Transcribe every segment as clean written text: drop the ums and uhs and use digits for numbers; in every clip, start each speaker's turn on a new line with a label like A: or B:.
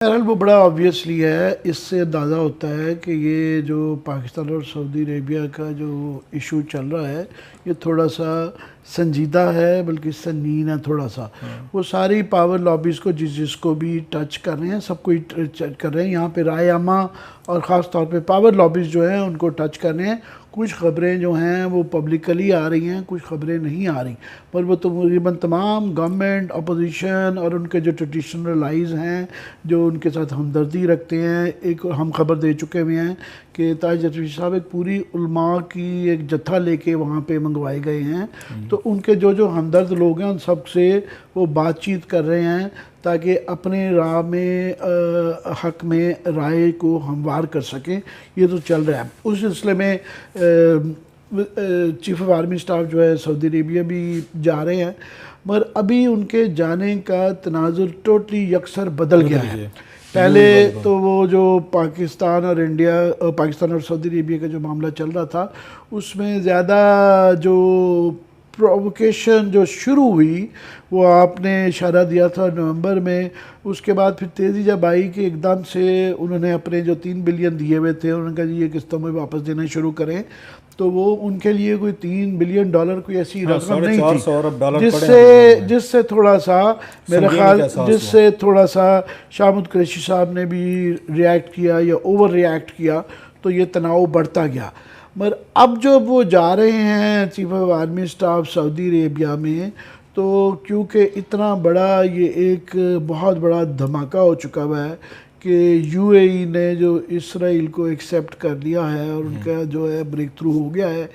A: बहरहाल वो बड़ा ऑब्वियसली है, इससे अंदाज़ा होता है कि ये जो पाकिस्तान और सऊदी अरेबिया का जो इशू चल रहा है ये थोड़ा सा संजीदा है, बल्कि संगीन है थोड़ा सा। वो सारी पावर लॉबीज़ को जिसको भी टच कर रहे हैं, सबको ही टच कर रहे हैं। यहाँ पे राय आमा और ख़ास तौर पे पावर लॉबीज़ जो हैं उनको टच कर रहे हैं। कुछ ख़बरें जो हैं वो पब्लिकली आ रही हैं, कुछ ख़बरें नहीं आ रही, पर वो तकरीबन तमाम गवर्नमेंट, अपोजिशन और उनके जो ट्रेडिशनल अलाइज़ हैं जो उनके साथ हमदर्दी रखते हैं। एक हम खबर दे चुके हुए हैं कि ताज रफी साहब एक पूरी उलमा की एक जत्था लेके वहाँ पे मंगवाए गए हैं, तो उनके जो जो हमदर्द लोग हैं उन सब से वो बातचीत कर रहे हैं ताकि अपने राह में हक़ में राय को हमवार कर सकें। ये तो चल रहा है। उस सिलसिले में चीफ़ ऑफ आर्मी स्टाफ जो है सऊदी अरेबिया भी जा रहे हैं, मगर अभी उनके जाने का तनाजुर टोटली यकसर बदल गया है। पहले तो वो जो पाकिस्तान और सऊदी अरेबिया का जो मामला चल रहा था उसमें ज़्यादा जो प्रोवोकेशन जो शुरू हुई वो आपने इशारा दिया था नवंबर में। उसके बाद फिर तेज़ी जब आई कि एकदम से उन्होंने अपने जो 3 बिलियन दिए हुए थे उन्होंने कहा जी ये किस्तों में वापस देना शुरू करें, तो वो उनके लिए कोई $3 बिलियन कोई ऐसी रकम नहीं थी जिससे थोड़ा सा मेरा ख्याल जिससे थोड़ा सा शामुद कुरैशी साहब ने भी रिएक्ट किया या ओवर रिएक्ट किया, तो ये तनाव बढ़ता गया। मगर अब जो वो जा रहे हैं chief of army staff Saudi Arabia में, तो क्योंकि इतना बड़ा ये एक बहुत बड़ा धमाका हो चुका हुआ है कि यूएई ने जो इसराइल को एक्सेप्ट कर लिया है और उनका जो है ब्रेक थ्रू हो गया है।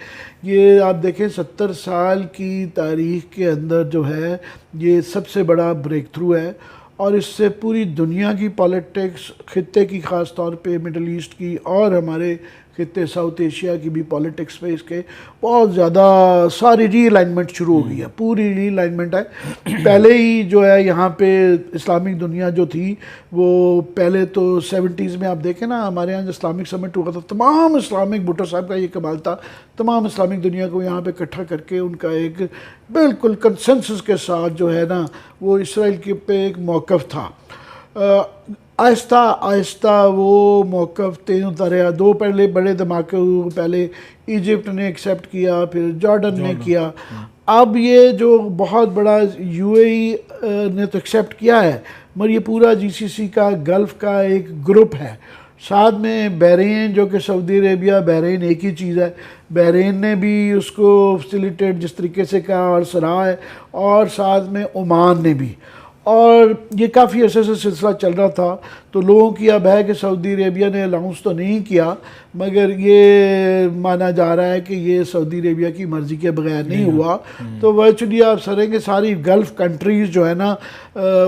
A: ये आप देखें 70 साल की तारीख के अंदर जो है ये सबसे बड़ा ब्रेक थ्रू है, और इससे पूरी दुनिया की पॉलिटिक्स, खित्ते की ख़ास तौर पे मिडल ईस्ट की और हमारे खित्ते साउथ एशिया की भी पॉलिटिक्स पे इसके बहुत ज़्यादा सारी रीअलाइनमेंट शुरू हो गई है। पूरी रीअलाइनमेंट है। पहले ही जो है यहाँ पे इस्लामिक दुनिया जो थी वो पहले तो 70s में आप देखें ना, हमारे यहाँ जो इस्लामिक समिट हुआ था, तमाम इस्लामिक, भुट्टो साहब का ये कमाल था, तमाम इस्लामिक दुनिया को यहाँ पे इकट्ठा करके उनका एक बिल्कुल कंसेंसस के साथ जो है ना वो इसराइल के पे एक मौक़िफ़ था। आहिस्ता आहिस्ता वो मौक़िफ़ तेज़ होता रहा। 2 पहले बड़े धमाके हुए, पहले इजिप्ट ने एक्सेप्ट किया, फिर जॉर्डन ने किया। अब ये जो बहुत बड़ा यूएई ने तो एक्सेप्ट किया है, मगर ये पूरा जीसीसी का गल्फ़ का एक ग्रुप है। साथ में बहरीन जो कि सऊदी अरेबिया बहरीन एक ही चीज़ है, बहरीन ने भी उसको फैसिलिटेट जिस तरीके से कहा और सराहा है, और साथ में ओमान ने भी। और ये काफ़ी अरसे से सिलसिला चल रहा था। तो लोगों की अब है कि सऊदी अरेबिया ने अनाउंस तो नहीं किया, मगर ये माना जा रहा है कि ये सऊदी अरेबिया की मर्ज़ी के बगैर नहीं हुआ। तो वर्चुअली आप सरेंगे सारी गल्फ़ कंट्रीज़ जो है ना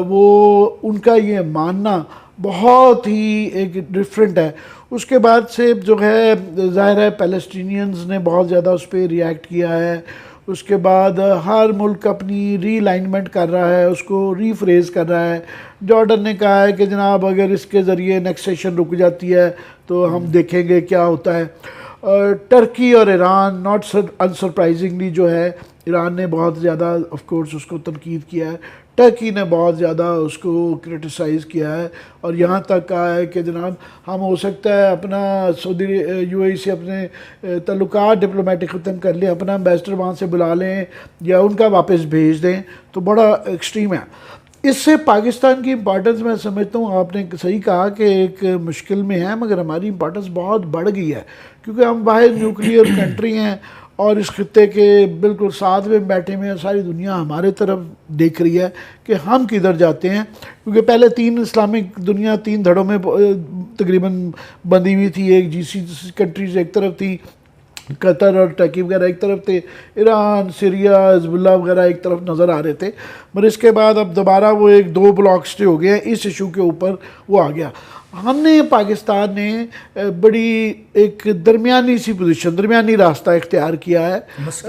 A: वो उनका ये मानना बहुत ही एक डिफरेंट है। उसके बाद से जो है ज़ाहिर है पैलेस्टीनियंस ने बहुत ज़्यादा उस पर रिएक्ट किया है। उसके बाद हर मुल्क अपनी रीलाइनमेंट कर रहा है, उसको रीफ्रेज़ कर रहा है। जॉर्डन ने कहा है कि जनाब अगर इसके ज़रिए नेक्सेशन रुक जाती है तो हम देखेंगे क्या होता है। टर्की और ईरान नॉट अनसरप्राइजिंगली जो है ईरान ने बहुत ज़्यादा ऑफ कोर्स उसको तनकीद किया है, टर्की ने बहुत ज़्यादा उसको क्रिटिसाइज़ किया है, और यहाँ तक कहा है कि जनाब हम हो सकता है अपना सऊदी यूएई से अपने तल्लुकात डिप्लोमेटिक ख़त्म कर लें, अपना एम्बेसडर वहाँ से बुला लें या उनका वापस भेज दें, तो बड़ा एक्सट्रीम है। इससे पाकिस्तान की इम्पोर्टेंस मैं समझता हूँ, आपने सही कहा कि एक मुश्किल में है, मगर हमारी इम्पोर्टेंस बहुत बढ़ गई है क्योंकि हम बाहर न्यूक्लियर कंट्री हैं और इस खित्ते के बिल्कुल साथ में बैठे हुए हैं। सारी दुनिया हमारे तरफ देख रही है कि हम किधर जाते हैं, क्योंकि पहले 3 इस्लामिक दुनिया 3 धड़ों में तकरीबन बंधी हुई थी। एक जीसीसी कंट्रीज़ एक तरफ थी, कतर और टर्की वगैरह एक तरफ थे, ईरान, सीरिया, हिज़्बुल्लाह वगैरह एक तरफ नज़र आ रहे थे। मगर इसके बाद अब दोबारा वो 1-2 ब्लॉक स्टे हो गए हैं, इस इशू के ऊपर वो आ गया। हमने पाकिस्तान ने बड़ी एक दरमियानी सी पोजीशन, दरमियानी रास्ता इख्तियार किया है। बस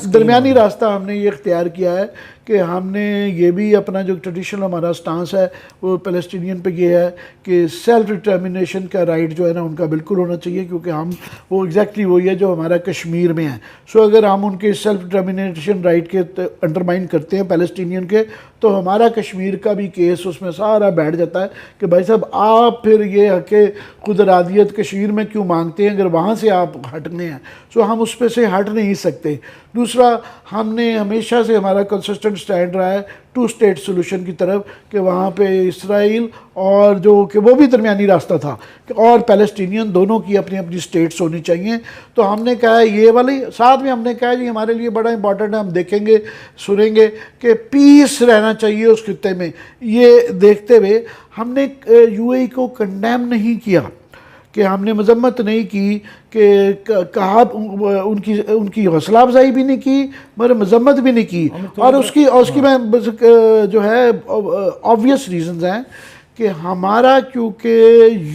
A: दरमियानी रास्ता हमने ये इख्तियार किया है कि हमने ये भी अपना जो ट्रेडिशनल हमारा स्टांस है वो पैलेस्टीनियन पे ये है कि सेल्फ डिटर्मिनेशन का राइट जो है ना उनका बिल्कुल होना चाहिए, क्योंकि हम वो एग्जैक्टली वही है जो हमारा कश्मीर में है। सो अगर हम उनके सेल्फ डिटर्मिनेशन राइट के अंडरमाइन करते हैं पैलेस्टीनियन के, तो हमारा कश्मीर का भी केस उसमें सारा बैठ जाता है कि भाई साहब आप फिर ये हक़ खुद इरादियत कश्मीर में क्यों मांगते हैं अगर वहाँ से आप हटने हैं। सो हम उस पर से हट नहीं सकते। दूसरा, हमने हमेशा से हमारा कंसिस्टेंट स्टैंड रहा है टू स्टेट सोल्यूशन की तरफ कि वहाँ पे इसराइल और जो कि वो भी दरमियानी रास्ता था और पैलेस्टीनियन दोनों की अपनी अपनी स्टेट्स होनी चाहिए। तो हमने कहा है ये वाली, साथ में हमने कहा जी हमारे लिए बड़ा इंपॉर्टेंट है, हम देखेंगे सुनेंगे कि पीस रहना चाहिए उस खित्ते में। ये देखते हुए हमने यूएई को कंडेम नहीं किया, कि हमने मजम्मत नहीं की, कि कहा उनकी हौसला अफजाई भी नहीं की मगर मजम्मत भी नहीं की। और उसकी मैं जो है ऑब्वियस रीजंस हैं कि हमारा क्योंकि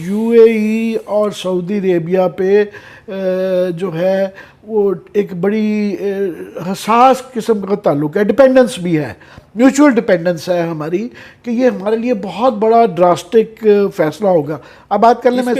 A: यूएई और सऊदी अरेबिया पे जो है वो एक बड़ी हसास किस्म का ताल्लुक है, डिपेंडेंस भी है, म्यूचुअल डिपेंडेंस है हमारी, कि ये हमारे लिए बहुत बड़ा ड्रास्टिक फैसला होगा। अब बात कर लें मैं